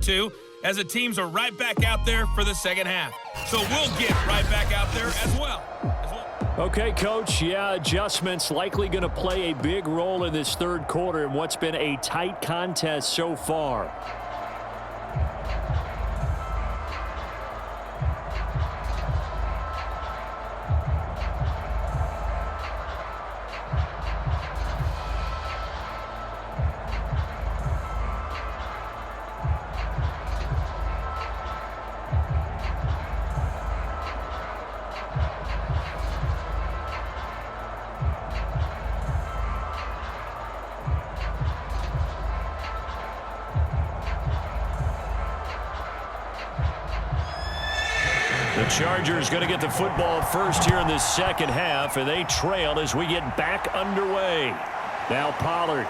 Two, as the teams are right back out there for the second half. So we'll get right back out there as well. Okay, Coach, adjustments likely going to play a big role in this third quarter in what's been a tight contest so far. The Chargers going to get the football first here in this second half, and they trail as we get back underway. Now Pollard.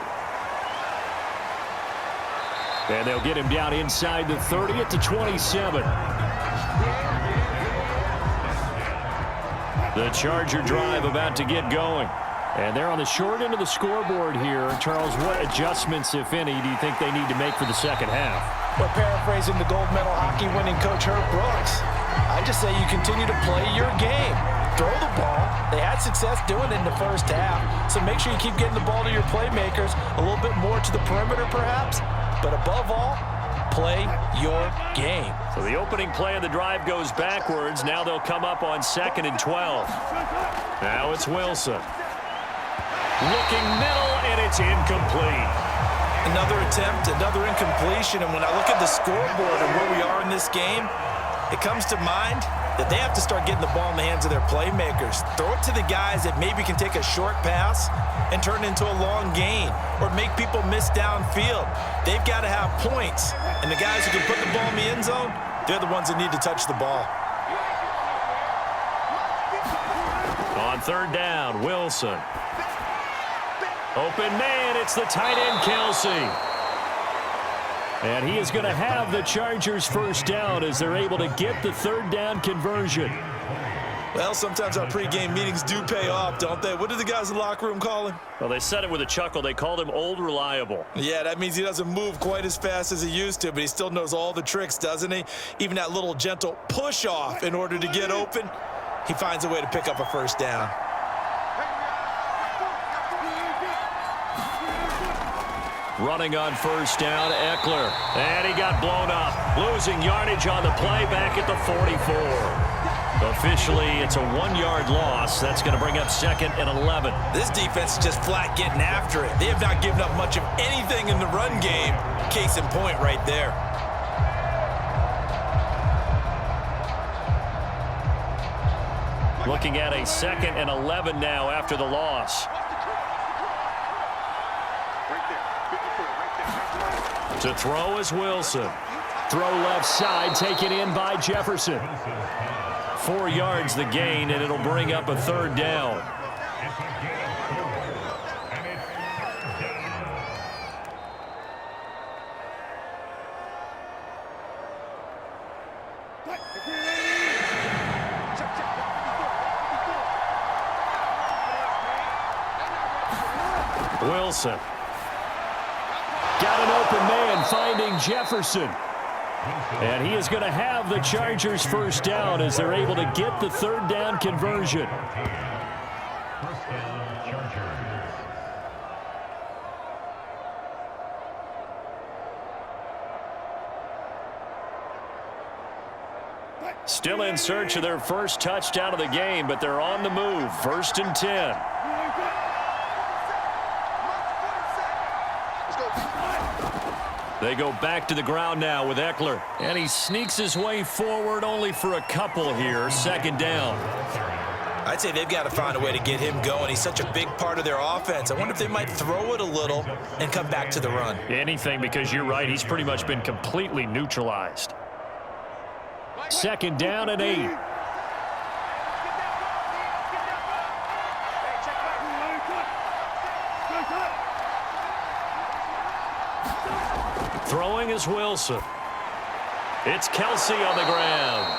And they'll get him down inside the 30 at the 27. The Charger drive about to get going. And they're on the short end of the scoreboard here. Charles, what adjustments, if any, do you think they need to make for the second half? Well, paraphrasing the gold medal hockey winning coach Herb Brooks, I just say you continue to play your game. Throw the ball. They had success doing it in the first half, so make sure you keep getting the ball to your playmakers, a little bit more to the perimeter perhaps, but above all, play your game. So the opening play of the drive goes backwards. Now they'll come up on 2nd and 12. Now it's Wilson. Looking middle, and it's incomplete. Another attempt, another incompletion, and when I look at the scoreboard and where we are in this game, it comes to mind that they have to start getting the ball in the hands of their playmakers. Throw it to the guys that maybe can take a short pass and turn it into a long gain or make people miss downfield. They've got to have points, and the guys who can put the ball in the end zone, they're the ones that need to touch the ball. On 3rd down, Wilson. Open man, it's the tight end, Kelsey. And he is going to have the Chargers first down as they're able to get the 3rd down conversion. Well, sometimes our pregame meetings do pay off, don't they? What did the guys in the locker room call him? Well, they said it with a chuckle. They called him Old Reliable. Yeah, that means he doesn't move quite as fast as he used to, but he still knows all the tricks, doesn't he? Even that little gentle push-off in order to get open, he finds a way to pick up a first down. Running on 1st down, Eckler. And he got blown up. Losing yardage on the play back at the 44. Officially, it's a 1-yard loss. That's going to bring up 2nd and 11. This defense is just flat getting after it. They have not given up much of anything in the run game. Case in point right there. Looking at a 2nd and 11 now after the loss. To throw is Wilson. Throw left side, taken in by Jefferson. 4 yards the gain, and it'll bring up a 3rd down. Wilson. Got an open man finding Jefferson. And he is going to have the Chargers first down as they're able to get the 3rd down conversion. Still in search of their first touchdown of the game, but they're on the move. 1st and 10. They go back to the ground now with Eckler. And he sneaks his way forward only for a couple here. 2nd down. I'd say they've got to find a way to get him going. He's such a big part of their offense. I wonder if they might throw it a little and come back to the run. Anything, because you're right. He's pretty much been completely neutralized. 2nd down and 8. Throwing is Wilson. It's Kelsey on the ground.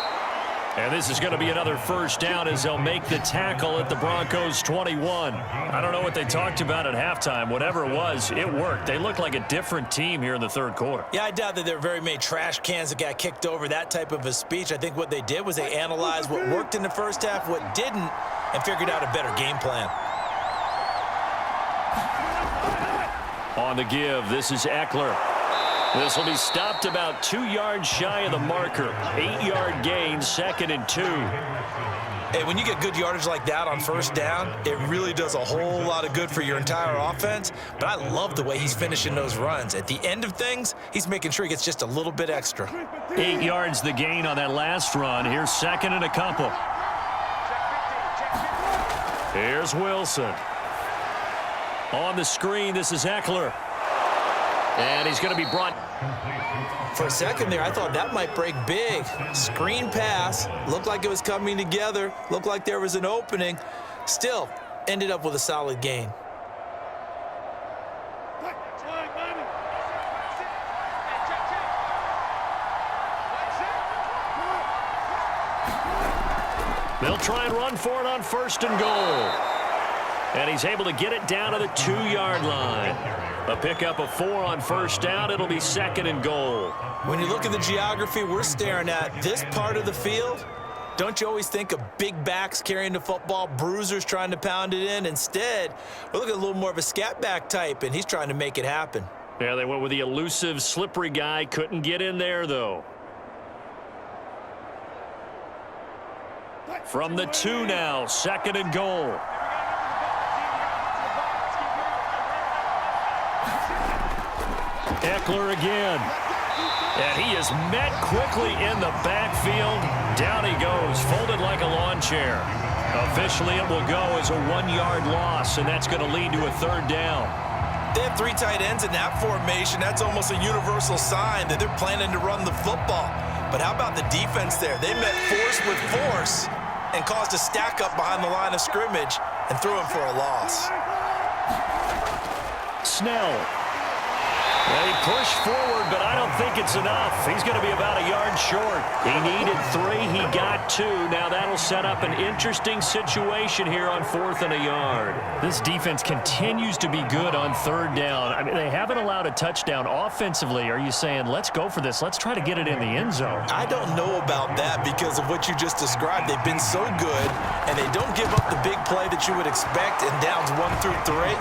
And this is going to be another first down as they'll make the tackle at the Broncos 21. I don't know what they talked about at halftime. Whatever it was, it worked. They looked like a different team here in the third quarter. Yeah, I doubt that there were very many trash cans that got kicked over, that type of a speech. I think what they did was they analyzed what worked in the first half, what didn't, and figured out a better game plan. On the give, this is Eckler. This will be stopped about 2 yards shy of the marker. 8-yard gain, 2nd and 2. Hey, when you get good yardage like that on first down, it really does a whole lot of good for your entire offense. But I love the way he's finishing those runs. At the end of things, he's making sure he gets just a little bit extra. 8 yards the gain on that last run. Here's 2nd and a couple. Here's Wilson. On the screen, this is Eckler. And he's going to be brought. For a second there, I thought that might break big. Screen pass. Looked like it was coming together. Looked like there was an opening. Still, ended up with a solid gain. They'll try and run for it on 1st and goal. And he's able to get it down to the 2-yard line. A pickup of 4 on first down. It'll be 2nd and goal. When you look at the geography we're staring at, this part of the field, don't you always think of big backs carrying the football, bruisers trying to pound it in? Instead, we're looking at a little more of a scat back type, and he's trying to make it happen. Yeah, they went with the elusive, slippery guy. Couldn't get in there, though. From the 2 now, 2nd and goal. Eckler again. And he is met quickly in the backfield. Down he goes, folded like a lawn chair. Officially, it will go as a 1-yard loss, and that's going to lead to a 3rd down. They have 3 tight ends in that formation. That's almost a universal sign that they're planning to run the football. But how about the defense there? They met force with force and caused a stack up behind the line of scrimmage and threw him for a loss. Snell. Well, he pushed forward, but I don't think it's enough. He's going to be about a yard short. He needed 3. He got 2. Now that'll set up an interesting situation here on 4th and a yard. This defense continues to be good on 3rd down. I mean, they haven't allowed a touchdown offensively. Are you saying, let's go for this? Let's try to get it in the end zone. I don't know about that because of what you just described. They've been so good, and they don't give up the big play that you would expect in downs 1 through 3.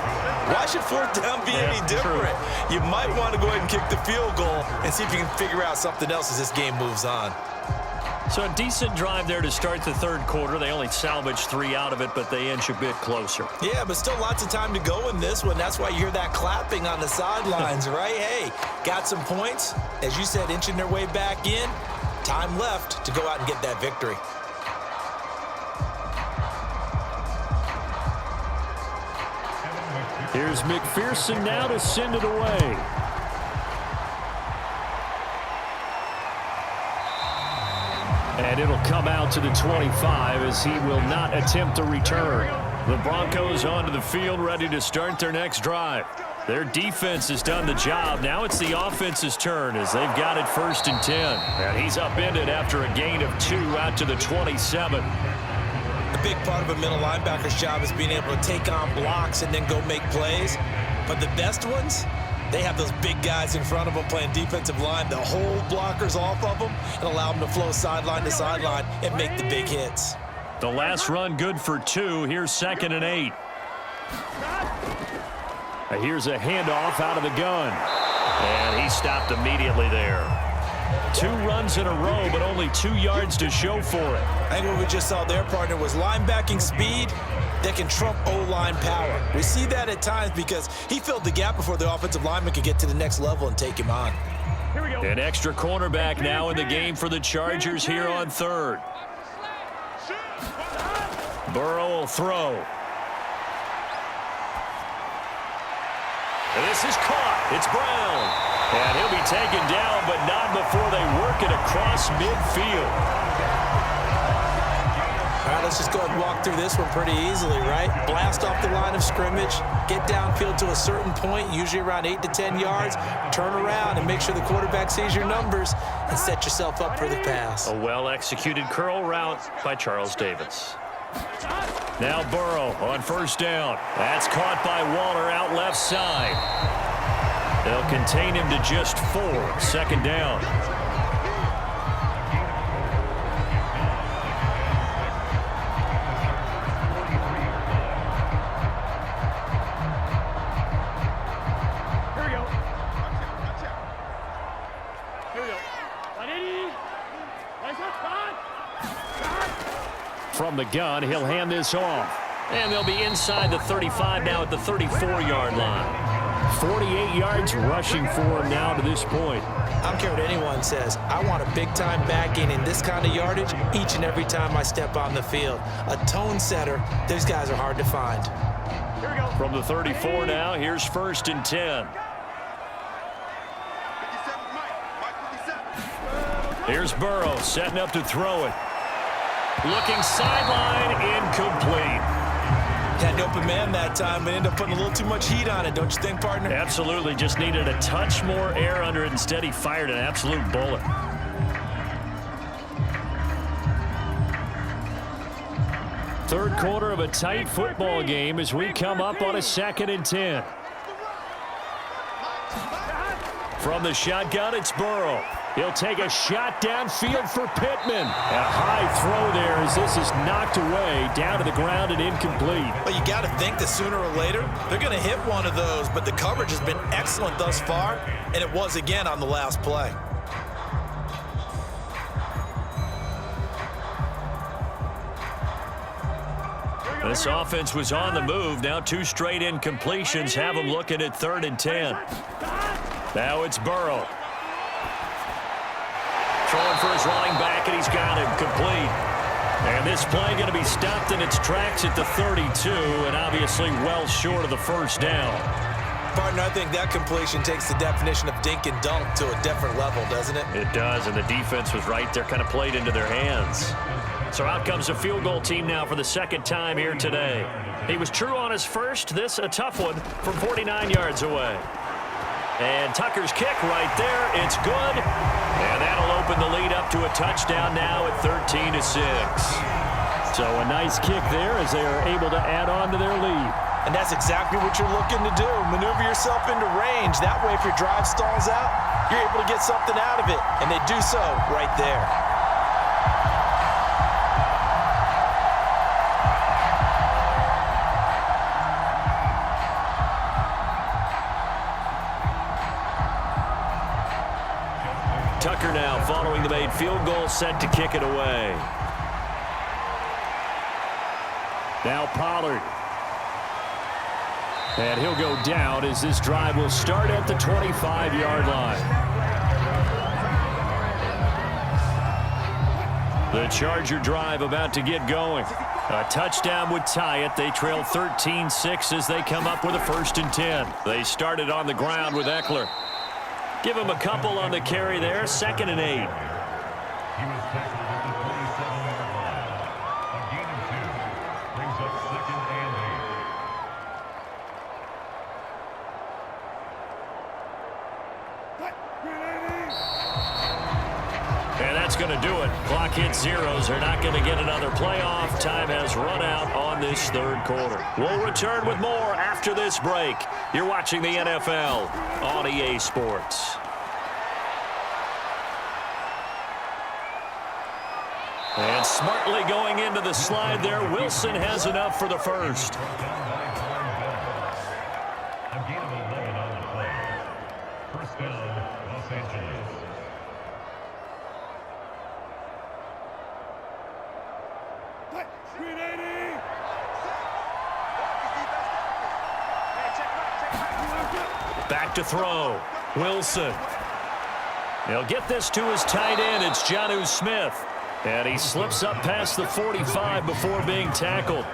Why should 4th down be any different? True. You might want to go ahead and kick the field goal and see if you can figure out something else as this game moves on. So a decent drive there to start the 3rd quarter. They only salvaged 3 out of it, but they inch a bit closer. Yeah, but still lots of time to go in this one. That's why you hear that clapping on the sidelines, right? Hey, got some points. As you said, inching their way back in. Time left to go out and get that victory. Here's McPherson now to send it away. And it'll come out to the 25 as he will not attempt a return. The Broncos onto the field ready to start their next drive. Their defense has done the job. Now it's the offense's turn as they've got it 1st and 10. And he's upended after a gain of 2 out to the 27. A big part of a middle linebacker's job is being able to take on blocks and then go make plays. But the best ones, they have those big guys in front of them playing defensive line that hold blockers off of them and allow them to flow sideline to sideline and make the big hits. The last run good for 2. Here's 2nd and 8. Here's a handoff out of the gun. And he stopped immediately there. 2 runs in a row, but only 2 yards to show for it. I think what we just saw their partner was linebacking speed that can trump O-line power. We see that at times because he filled the gap before the offensive lineman could get to the next level and take him on. Here we go. An extra cornerback now in the game for the Chargers here on 3rd. Burrow will throw. And this is caught. It's Brown. And he'll be taken down, but not before they work it across midfield. All right, let's just go ahead and walk through this one pretty easily, right? Blast off the line of scrimmage, get downfield to a certain point, usually around 8 to 10 yards, turn around and make sure the quarterback sees your numbers and set yourself up for the pass. A well-executed curl route by Charles Davis. Now Burrow on first down. That's caught by Waller out left side. They'll contain him to just 4. Second down. From the gun, he'll hand this off. And they'll be inside the 35 now at the 34-yard line. 48 yards rushing for him now to this point. I don't care what anyone says. I want a big-time backing in this kind of yardage each and every time I step on the field. A tone setter, those guys are hard to find. From the 34 now, here's 1st and 10. Here's Burrow setting up to throw it. Looking sideline, incomplete. Had an open man that time, but ended up putting a little too much heat on it, don't you think, partner? Absolutely, just needed a touch more air under it. Instead, he fired an absolute bullet. Third quarter of a tight football game as we come up on a 2nd and 10. From the shotgun, it's Burrow. He'll take a shot downfield for Pittman. And a high throw there as this is knocked away down to the ground and incomplete. Well, you got to think that sooner or later they're going to hit one of those, but the coverage has been excellent thus far, and it was again on the last play. This offense was on the move. Now 2 straight incompletions have them looking at 3rd and 10. Now it's Burrow. Throwing for his running back, and he's got him complete. And this play going to be stopped in its tracks at the 32, and obviously well short of the first down. Partner, I think that completion takes the definition of dink and dunk to a different level, doesn't it? It does, and the defense was right there, kind of played into their hands. So out comes a field goal team now for the 2nd time here today. He was true on his first. This a tough one from 49 yards away. And Tucker's kick right there. It's good. And that'll open the lead up to a touchdown now at 13-6. So a nice kick there as they are able to add on to their lead. And that's exactly what you're looking to do. Maneuver yourself into range. That way, if your drive stalls out, you're able to get something out of it. And they do so right there. Tucker now following the made field goal, set to kick it away. Now Pollard. And he'll go down as this drive will start at the 25-yard line. The Charger drive about to get going. A touchdown would tie it. They trail 13-6 as they come up with a 1st and 10. They started on the ground with Eckler. Give him a couple on the carry there. 2nd and 8. And that's going to do it. Clock hits zeros. They're not going to get another playoff. Time has run out on this 3rd quarter. We'll return with more after this break. You're watching the NFL on EA Sports. And smartly going into the slide there. Wilson has enough for the first. Back to throw. Wilson. He'll get this to his tight end. It's Jonnu Smith. And he slips up past the 45 before being tackled.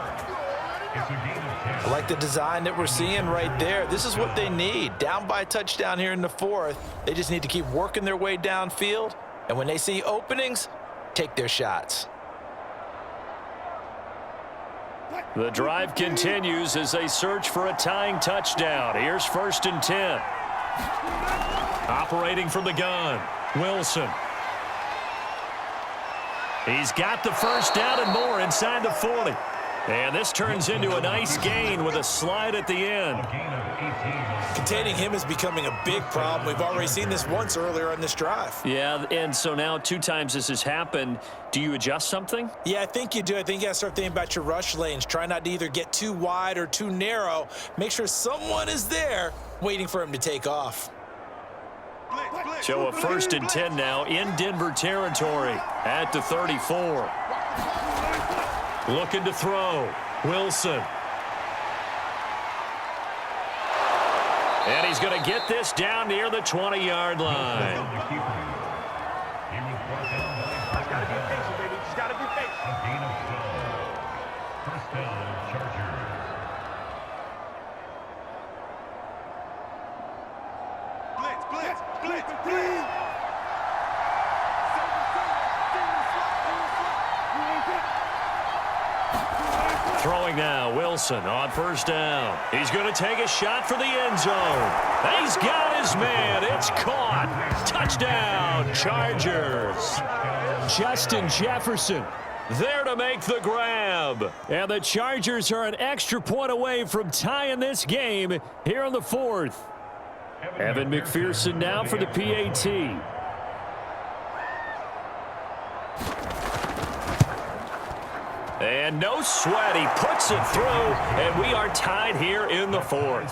I like the design that we're seeing right there. This is what they need. Down by a touchdown here in the 4th. They just need to keep working their way downfield. And when they see openings, take their shots. The drive continues as they search for a tying touchdown. Here's 1st and 10. Operating from the gun, Wilson. He's got the first down and more inside the 40. And this turns into a nice gain with a slide at the end. Containing him is becoming a big problem. We've already seen this once earlier on this drive. Yeah, and so now 2 times this has happened. Do you adjust something? Yeah, I think you do. I think you got to start thinking about your rush lanes. Try not to either get too wide or too narrow. Make sure someone is there waiting for him to take off. So a 1st and 10 now in Denver territory at the 34. Looking to throw. Wilson. And he's going to get this down near the 20-yard line. Throwing now, Wilson on 1st down. He's going to take a shot for the end zone. He's got his man. It's caught. Touchdown, Chargers. Justin Jefferson there to make the grab. And the Chargers are an extra point away from tying this game here in the 4th. Evan McPherson now for the PAT. And no sweat, he puts it through, and we are tied here in the 4th.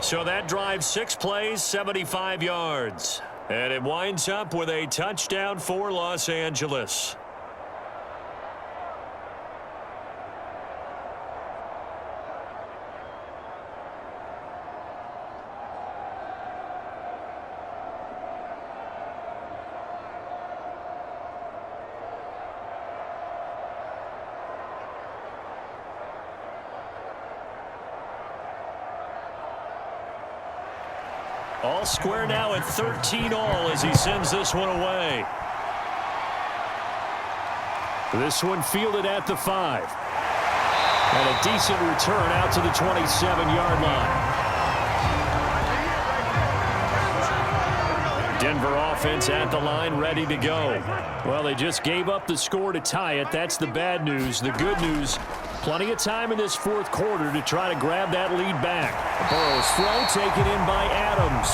So that drive 6 plays, 75 yards. And it winds up with a touchdown for Los Angeles. All square now at 13 all as he sends this one away. This one fielded at the 5. And a decent return out to the 27-yard line. Denver offense at the line, ready to go. Well, they just gave up the score to tie it. That's the bad news. The good news, plenty of time in this 4th quarter to try to grab that lead back. Burrow's throw taken in by Adams.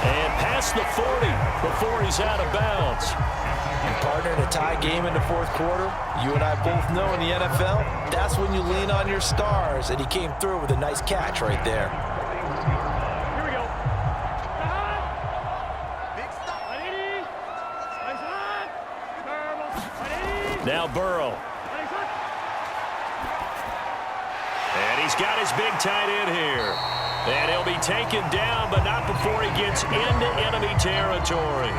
And past the 40 before he's out of bounds. And partner, in a tie game in the 4th quarter, you and I both know in the NFL, that's when you lean on your stars. And he came through with a nice catch right there. Here we go. Now Burrow. And he's got his big tight end here. And he'll be taken down, but not before he gets into enemy territory.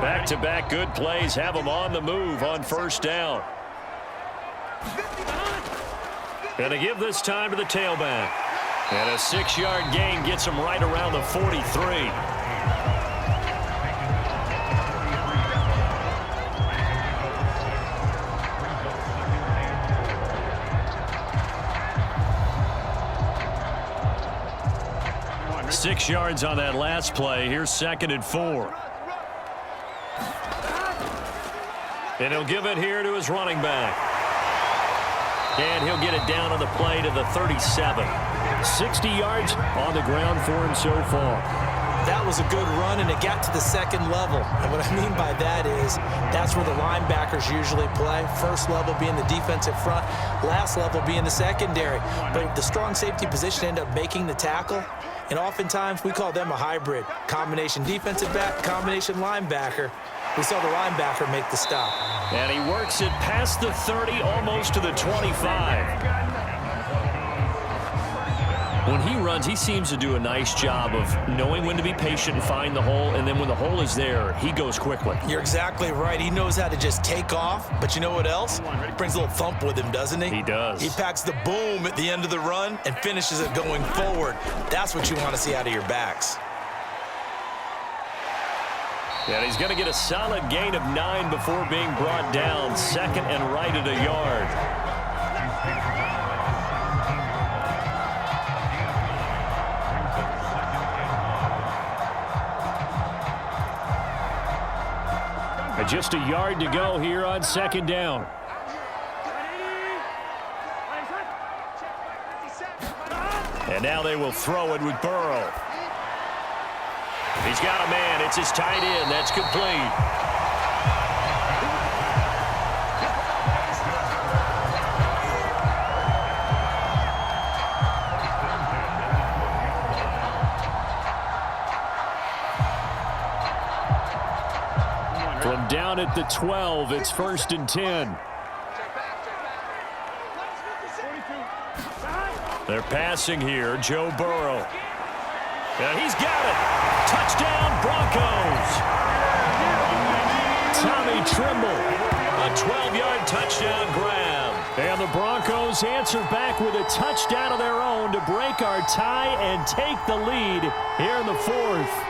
Back-to-back good plays have him on the move on 1st down. Going to give this time to the tailback. And a 6-yard gain gets him right around the 43. Six yards on that last play. Here's 2nd and 4. And he'll give it here to his running back. And he'll get it down on the play to the 37. 60 yards on the ground for him so far. That was a good run, and it got to the 2nd level. And what I mean by that is that's where the linebackers usually play. 1st level being the defensive front, last level being the secondary. But the strong safety position ended up making the tackle. And oftentimes we call them a hybrid. Combination defensive back, combination linebacker. We saw the linebacker make the stop. And he works it past the 30, almost to the 25. When he runs, he seems to do a nice job of knowing when to be patient and find the hole, and then when the hole is there, he goes quickly. You're exactly right. He knows how to just take off, but you know what else? Brings a little thump with him, doesn't he? He does. He packs the boom at the end of the run and finishes it going forward. That's what you want to see out of your backs. And he's going to get a solid gain of 9 before being brought down. Second and right at a yard. Just a yard to go here on second down. And now they will throw it with Burrow. He's got a man. It's his tight end. That's complete. From down at the 12, it's 1st and 10. They're passing here. Joe Burrow. And he's got it. Touchdown, Broncos. Tommy Trimble. A 12-yard touchdown grab. And the Broncos answer back with a touchdown of their own to break our tie and take the lead here in the 4th.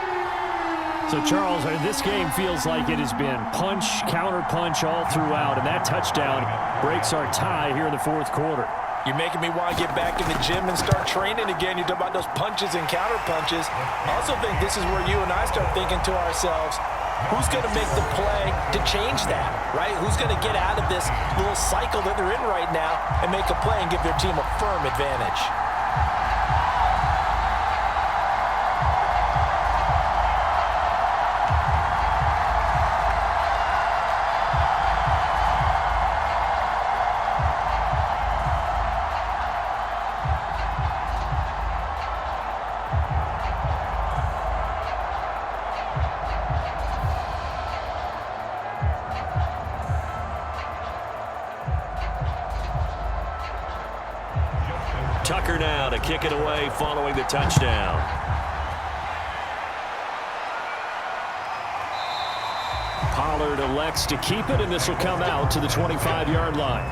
So, Charles, this game feels like it has been punch, counter-punch all throughout, and that touchdown breaks our tie here in the 4th quarter. You're making me want to get back in the gym and start training again. You talk about those punches and counter-punches. I also think this is where you and I start thinking to ourselves, who's going to make the play to change that, right? Who's going to get out of this little cycle that they're in right now and make a play and give their team a firm advantage? Tucker now to kick it away following the touchdown. Pollard elects to keep it, and this will come out to the 25-yard line.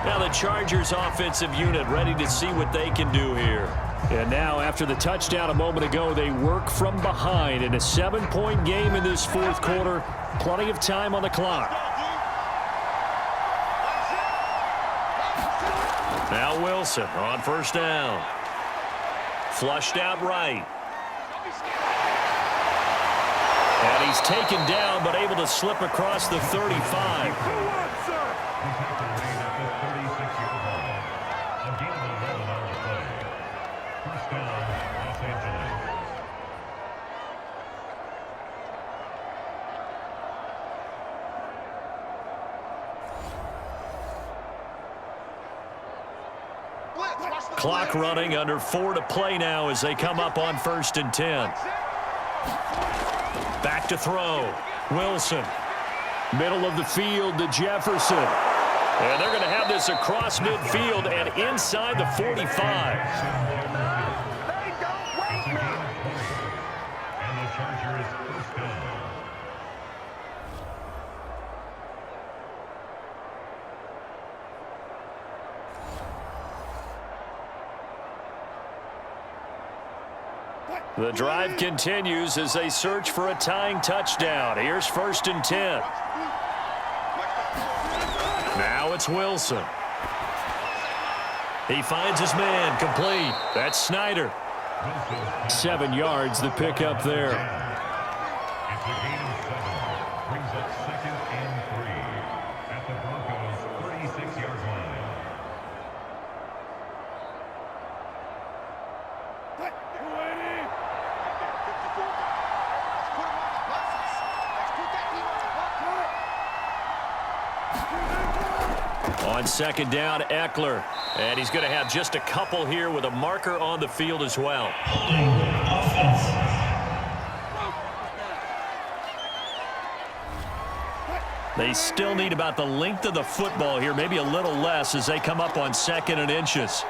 Now the Chargers offensive unit ready to see what they can do here. And now after the touchdown a moment ago, they work from behind in a 7-point game in this 4th quarter. Plenty of time on the clock. Now Wilson on 1st down. Flushed out right. And he's taken down but able to slip across the 35. Clock running, under 4 to play now as they come up on 1st and 10. Back to throw. Wilson. Middle of the field to Jefferson. And they're going to have this across midfield and inside the 45. The drive continues as they search for a tying touchdown. Here's 1st and 10. Now it's Wilson. He finds his man, complete. That's Snyder. 7 yards, the pickup there. It's a gain of 7. Brings up 2nd and 3 at the Broncos' 36-yard line. On 2nd down, Eckler. And he's going to have just a couple here with a marker on the field as well. They still need about the length of the football here, maybe a little less as they come up on 2nd and inches.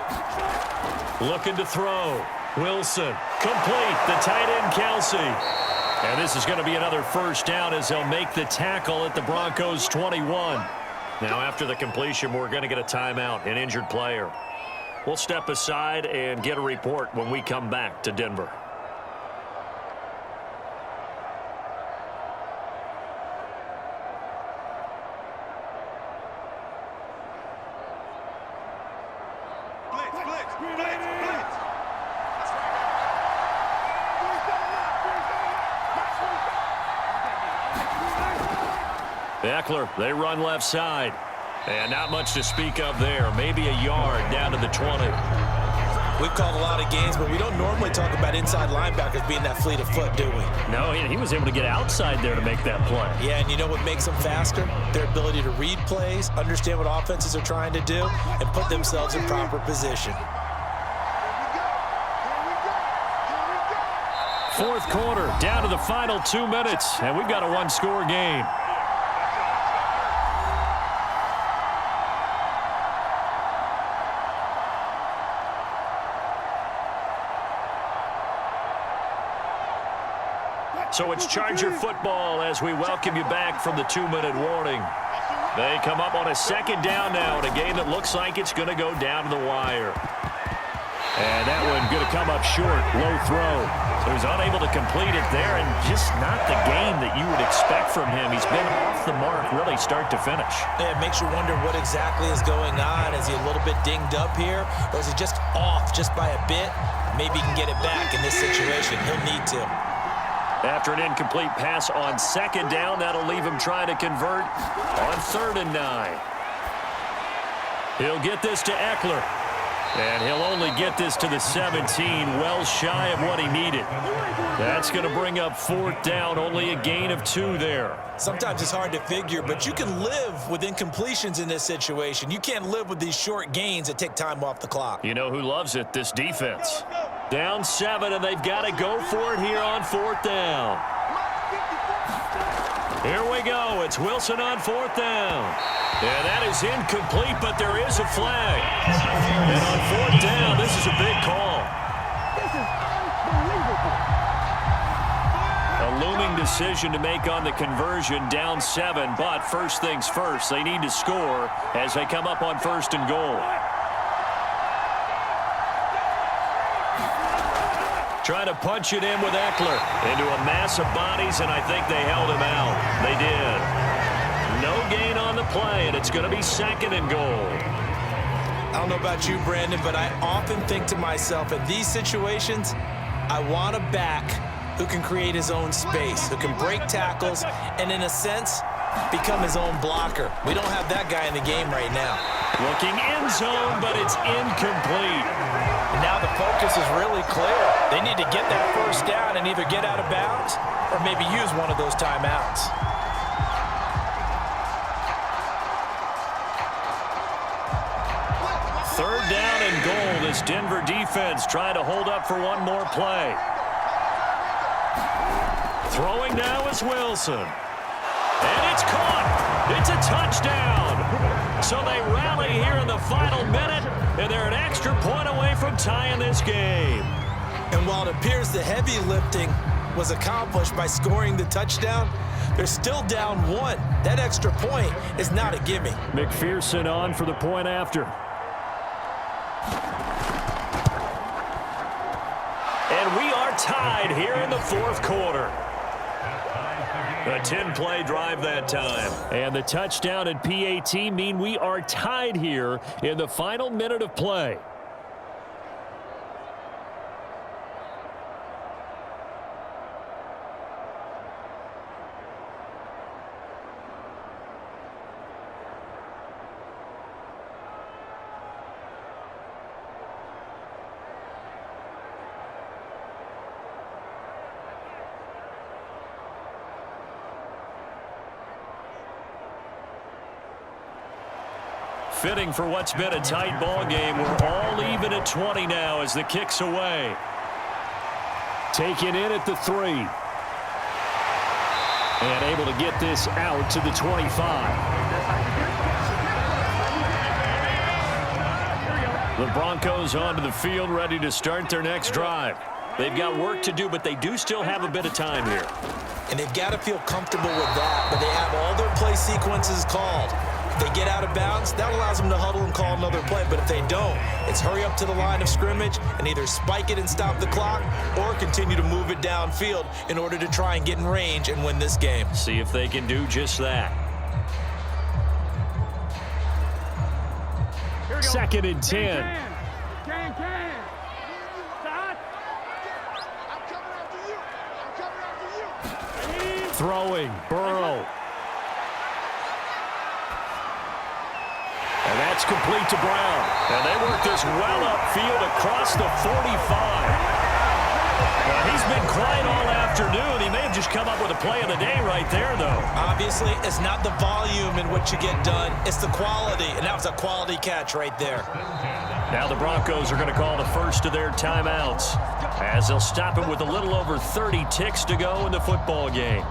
Looking to throw. Wilson, complete. The tight end, Kelsey. And this is going to be another first down as they'll make the tackle at the Broncos 21. Now after the completion, we're going to get a timeout, an injured player. We'll step aside and get a report when we come back to Denver. Eckler, they run left side. And not much to speak of there. Maybe a yard down to the 20. We've called a lot of games, but we don't normally talk about inside linebackers being that fleet of foot, do we? No, he was able to get outside there to make that play. Yeah, and you know what makes them faster? Their ability to read plays, understand what offenses are trying to do, and put themselves in proper position. Fourth quarter, down to the final 2 minutes, and we've got a one-score game. So it's Charger football as we welcome you back from the 2-minute warning. They come up on a 2nd down now in a game that looks like it's going to go down to the wire. And that one going to come up short, low throw. So he's unable to complete it there, and just not the game that you would expect from him. He's been off the mark really start to finish. Yeah, it makes you wonder what exactly is going on. Is he a little bit dinged up here, or is he just off just by a bit? Maybe he can get it back in this situation. He'll need to. After an incomplete pass on 2nd down, that'll leave him trying to convert on 3rd and 9. He'll get this to Eckler. And he'll only get this to the 17, well shy of what he needed. That's going to bring up 4th down, only a gain of 2 there. Sometimes it's hard to figure, but you can live with incompletions in this situation. You can't live with these short gains that take time off the clock. You know who loves it? This defense. Down 7, and they've got to go for it here on 4th down. Here we go. It's Wilson on 4th down. And that is incomplete, but there is a flag. And on 4th down, this is a big call. A looming decision to make on the conversion, down 7. But first things first, they need to score as they come up on 1st and goal. Trying to punch it in with Eckler into a mass of bodies, and I think they held him out. They did. No gain on the play, and it's going to be 2nd and goal. I don't know about you, Brandon, but I often think to myself, in these situations, I want a back who can create his own space, who can break tackles, and in a sense, become his own blocker. We don't have that guy in the game right now. Looking end zone, but it's incomplete. And now the focus is really clear. They need to get that 1st down and either get out of bounds or maybe use one of those timeouts. Third down and goal. This Denver defense trying to hold up for one more play. Throwing now is Wilson. And it's caught. It's a touchdown. So they rally here in the final minute, and they're an extra point away from tying this game. And while it appears the heavy lifting was accomplished by scoring the touchdown, they're still down 1. That extra point is not a gimme. McPherson on for the point after. And we are tied here in the 4th quarter. A 10-play drive that time. And the touchdown and PAT mean we are tied here in the final minute of play. Fitting for what's been a tight ball game. We're all even at 20 now as the kick's away. Taken in at the 3. And able to get this out to the 25. The Broncos onto the field, ready to start their next drive. They've got work to do, but they do still have a bit of time here. And they've got to feel comfortable with that, but they have all their play sequences called. If they get out of bounds, that allows them to huddle and call another play. But if they don't, it's hurry up to the line of scrimmage and either spike it and stop the clock or continue to move it downfield in order to try and get in range and win this game. See if they can do just that. 2nd and 10. Throwing, Burrow. And that's complete to Brown. And they work this well upfield across the 45. Well, he's been quiet all afternoon. He may have just come up with a play of the day right there, though. Obviously, it's not the volume in which you get done. It's the quality, and that was a quality catch right there. Now the Broncos are going to call the first of their timeouts as they'll stop it with a little over 30 ticks to go in the football game.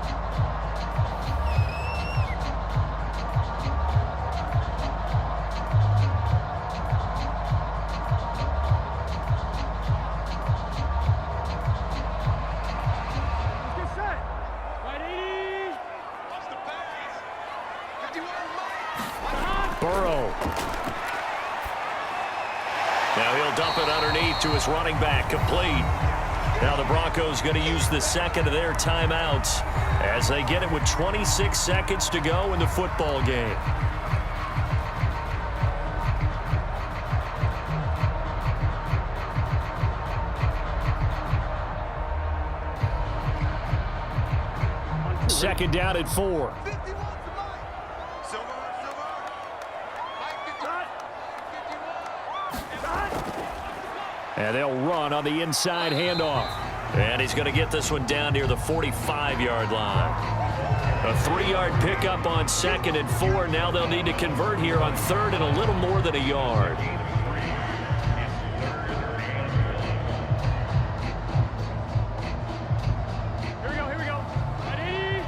Burrow. Now he'll dump it underneath to his running back, complete. Now the Broncos going to use the second of their timeouts as they get it with 26 seconds to go in the football game. Second down at 4. And they'll run on the inside handoff. And he's going to get this one down near the 45-yard line. A 3-yard pickup on 2nd and 4. Now they'll need to convert here on 3rd and a little more than a yard. Here we go. Ready?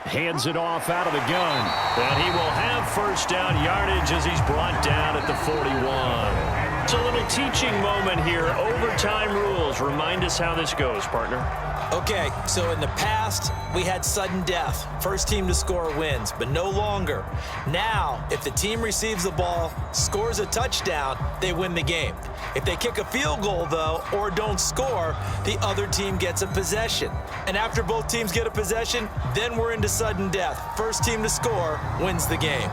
Hands it off out of the gun. And he will have first down yardage as he's brought down at the 41. It's a little teaching moment here. Overtime rules. Remind us how this goes, partner. Okay, so in the past, we had sudden death. First team to score wins, but no longer. Now, if the team receives the ball, scores a touchdown, they win the game. If they kick a field goal, though, or don't score, the other team gets a possession. And after both teams get a possession, then we're into sudden death. First team to score wins the game.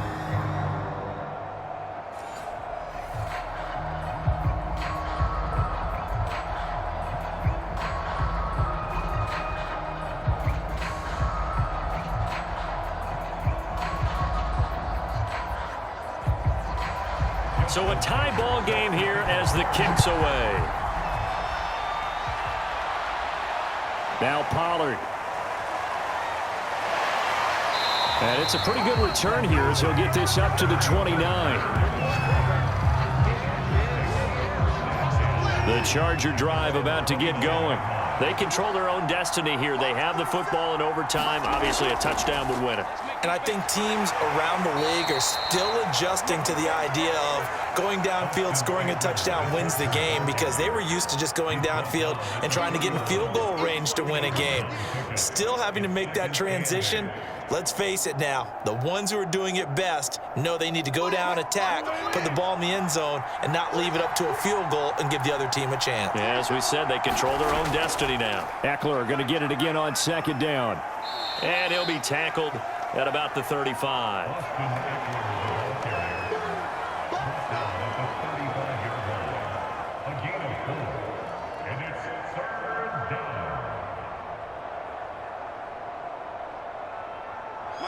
So a tie ball game here as the kick's away. Now Pollard. And it's a pretty good return here as he'll get this up to the 29. The Charger drive about to get going. They control their own destiny here. They have the football in overtime. Obviously, a touchdown would win it. And I think teams around the league are still adjusting to the idea of going downfield, scoring a touchdown wins the game, because they were used to just going downfield and trying to get in field goal range to win a game. Still having to make that transition. Let's face it now, the ones who are doing it best know they need to go down, attack, put the ball in the end zone, and not leave it up to a field goal and give the other team a chance. Yeah, as we said, they control their own destiny now. Eckler going to get it again on 2nd down. And he'll be tackled at about the 35.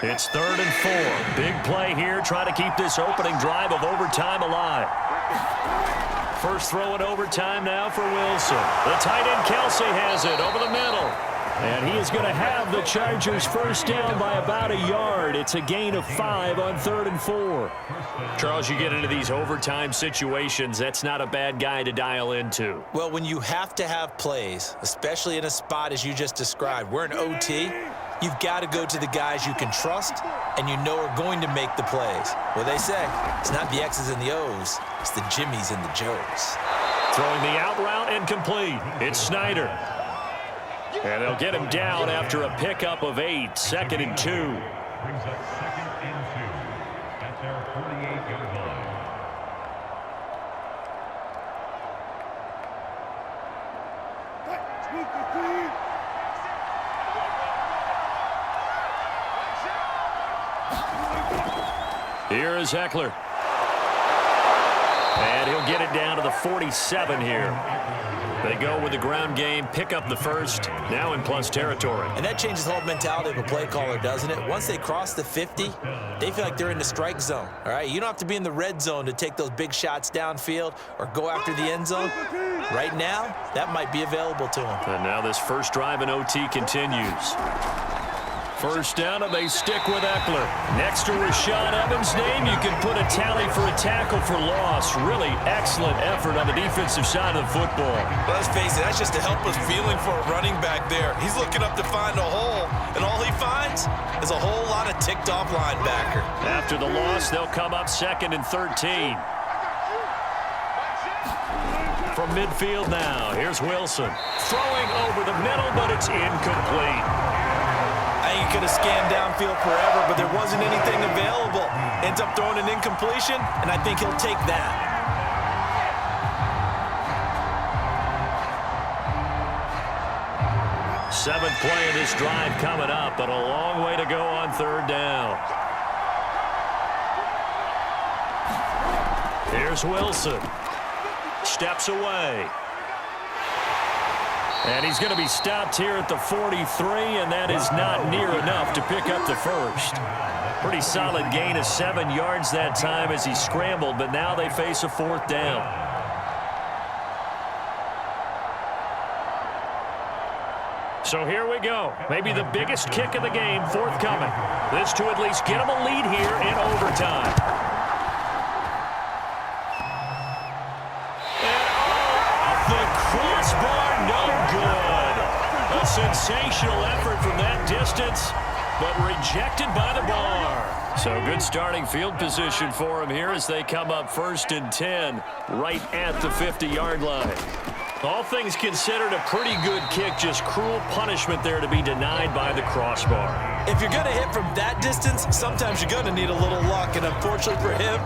It's 3rd and 4. Big play here, trying to keep this opening drive of overtime alive. First throw in overtime now for Wilson. The tight end Kelsey has it over the middle. And he is going to have the Chargers first down by about a yard. It's a gain of 5 on 3rd and 4. Charles, you get into these overtime situations, that's not a bad guy to dial into. Well, when you have to have plays, especially in a spot as you just described, we're in OT, you've got to go to the guys you can trust and you know are going to make the plays. Well, they say it's not the X's and the O's, it's the Jimmies and the Joes. Throwing the out route and complete. It's Snyder. And they'll get him down after a pickup of 8, 2nd and 2. Brings up 2nd and 2 at their 48-yard line. Here is Eckler. And he'll get it down to the 47 here. They go with the ground game, pick up the first, now in plus territory. And that changes the whole mentality of a play caller, doesn't it? Once they cross the 50, they feel like they're in the strike zone, all right? You don't have to be in the red zone to take those big shots downfield or go after the end zone. Right now, that might be available to them. And now this first drive in OT continues. First down, and they stick with Eckler. Next to Rashaan Evans' name, you can put a tally for a tackle for loss. Really excellent effort on the defensive side of the football. Well, let's face it, that's just a helpless feeling for a running back there. He's looking up to find a hole, and all he finds is a whole lot of ticked-off linebacker. After the loss, they'll come up 2nd and 13. From midfield now, here's Wilson. Throwing over the middle, but it's incomplete. I think he could have scanned downfield forever, but there wasn't anything available. Ends up throwing an incompletion, and I think he'll take that. Seventh play of this drive coming up, but a long way to go on 3rd down. Here's Wilson. Steps away. And he's going to be stopped here at the 43, and that is not near enough to pick up the first. Pretty solid gain of 7 yards that time as he scrambled, but now they face a 4th down. So here we go. Maybe the biggest kick of the game forthcoming. This to at least get them a lead here in overtime. And off the crossbar, no good. A sensational effort from that distance, but rejected by the bar. So good starting field position for him here as they come up 1st and 10 right at the 50-yard line. All things considered, a pretty good kick, just cruel punishment there to be denied by the crossbar. If you're going to hit from that distance, sometimes you're going to need a little luck, and unfortunately for him,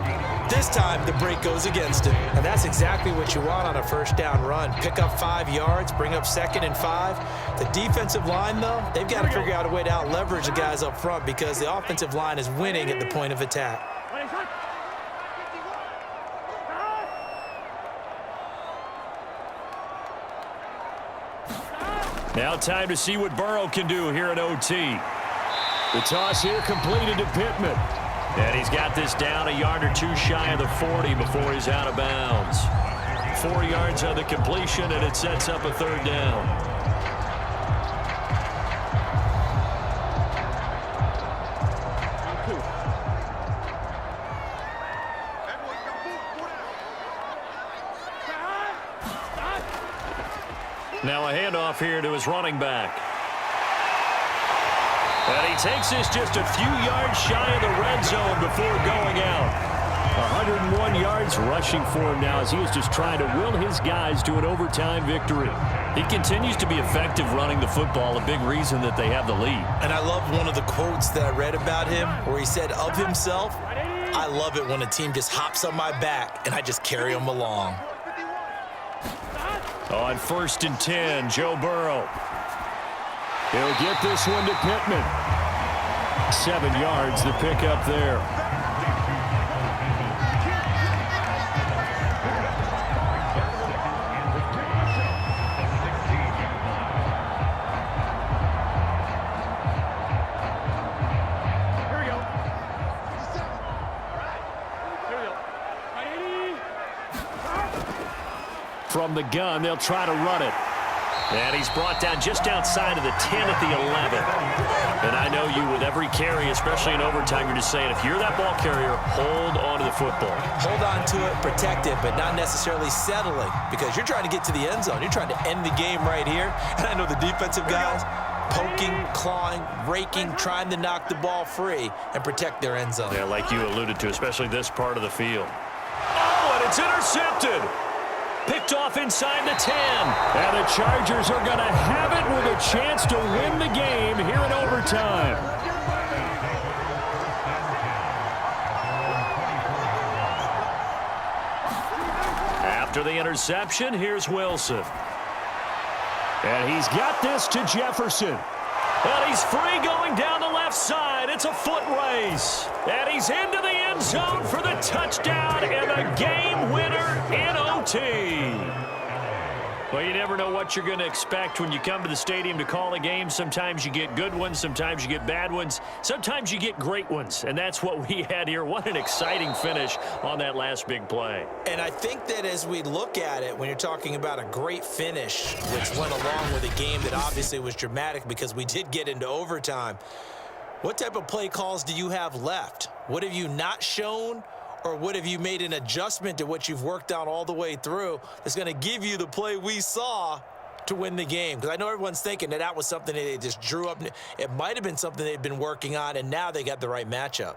this time the break goes against him. And that's exactly what you want on a first down run. Pick up 5 yards, bring up 2nd and 5. The defensive line, though, they've got to figure out a way to out-leverage the guys up front because the offensive line is winning at the point of attack. Now time to see what Burrow can do here in OT. The toss here completed to Pittman. And he's got this down a yard or two shy of the 40 before he's out of bounds. 4 yards on the completion, and it sets up a 3rd down. Now a handoff here to his running back. And he takes this just a few yards shy of the red zone before going out. 101 yards rushing for him now as he was just trying to will his guys to an overtime victory. He continues to be effective running the football, a big reason that they have the lead. And I love one of the quotes that I read about him where he said of himself, "I love it when a team just hops on my back and I just carry them along." On 1st and 10, Joe Burrow. He'll get this one to Pittman. 7 yards, the pickup there. From the gun, they'll try to run it. And he's brought down just outside of the 10 at the 11. And I know you with every carry, especially in overtime, you're just saying if you're that ball carrier, hold on to the football. Hold on to it, protect it, but not necessarily settling because you're trying to get to the end zone. You're trying to end the game right here. And I know the defensive guys poking, clawing, raking, trying to knock the ball free and protect their end zone. Yeah, like you alluded to, especially this part of the field. Oh, and it's intercepted. Picked off inside the 10. And the Chargers are going to have it with a chance to win the game here in overtime. After the interception, here's Wilson. And he's got this to Jefferson. And he's free going down the left side. It's a foot race. And he's into the end zone for the touchdown and a game winner in OT. Well, you never know what you're going to expect when you come to the stadium to call a game. Sometimes you get good ones. Sometimes you get bad ones. Sometimes you get great ones. And that's what we had here. What an exciting finish on that last big play. And I think that as we look at it, when you're talking about a great finish, which went along with a game that obviously was dramatic because we did get into overtime, what type of play calls do you have left? What have you not shown? Or what have you made an adjustment to what you've worked on all the way through that's going to give you the play we saw to win the game? Because I know everyone's thinking that was something that they just drew up. It might have been something they've been working on, and now they got the right matchup.